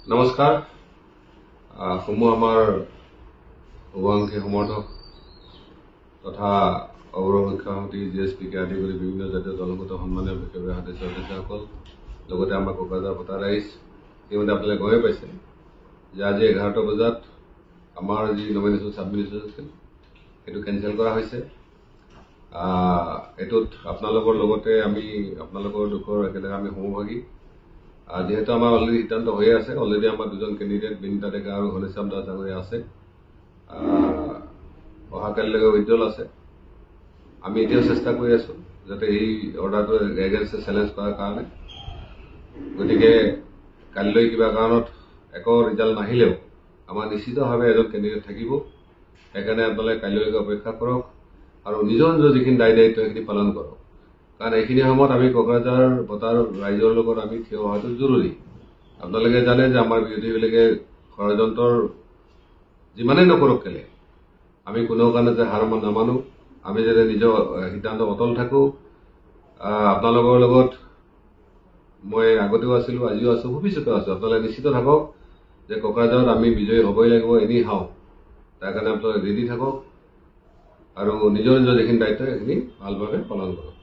নমস্কাৰ সমূহ আমাৰ শুভাকাংক্ষী সমৰ্থক তথা অগ্ৰ শিক্ষা সমিতি জিএছপিকে আদি কৰি বিভিন্ন জাতীয় দলগত সন্মানীয় বিশেষ সদস্যসকল লগতে আমাৰ কোকৰাঝাৰ ভোটাৰ ৰাইজ ইতিমধ্যে আপোনালোকে গমে পাইছে যে আজি 11টা বজাত আমাৰ যি নমিনেশ্যন ছাবমিশ্যন আছিল সেইটো কেঞ্চেল কৰা হৈছে। এইটোত আপোনালোকৰ লগতে আমি আপোনালোকৰ দুখৰ একেলগে আমি সমভাগী। যেহেতু আমাৰ অলৰেডি সিদ্ধান্ত হৈ আছে, অলৰেডি আমাৰ দুজন কেণ্ডিডেট বিনীতা ডেকা আৰু ঘনশ্যাম দাস ডাঙৰীয়া আছে, অহাকালিলৈকে উজ্জ্বল আছে। আমি এতিয়াও চেষ্টা কৰি আছো যাতে এই অৰ্ডাৰটো এগেইনষ্টে চেলেঞ্জ কৰাৰ কাৰণে। গতিকে কালিলৈ কিবা কাৰণত একো ৰিজাল্ট নাহিলেও আমাৰ নিশ্চিতভাৱে এজন কেণ্ডিডেট থাকিব। সেইকাৰণে আপোনালোকে কাইলৈকে অপেক্ষা কৰক আৰু নিজৰ নিজৰ যিখিনি দায়িত্ব সেইখিনি পালন কৰক। কাৰণ এইখিনি সময়ত আমি কোকৰাঝাৰ ভোটাৰ ৰাইজৰ লগত আমি থিয় হোৱাটো জৰুৰী। আপোনালোকে জানে যে আমাৰ বিৰোধীবিলাকে ষড়যন্ত্ৰৰ যিমানেই নকৰক কেলে আমি কোনো কাৰণতে হাৰ নামানো। আমি যাতে নিজৰ সিদ্ধান্ত অটল থাকো। আপোনালোকৰ লগত মই আগতেও আছিলো, আজিও আছো, ভৱিষ্যতেও আছো। আপোনালোকে নিশ্চিত থাকক যে কোকৰাঝাৰত আমি বিজয়ী হ'বই লাগিব এনি হাও। তাৰ কাৰণে আপোনালোকে ৰেডি থাকক আৰু নিজৰ নিজৰ যিখিনি দায়িত্ব সেইখিনি ভালভাৱে পালন কৰক।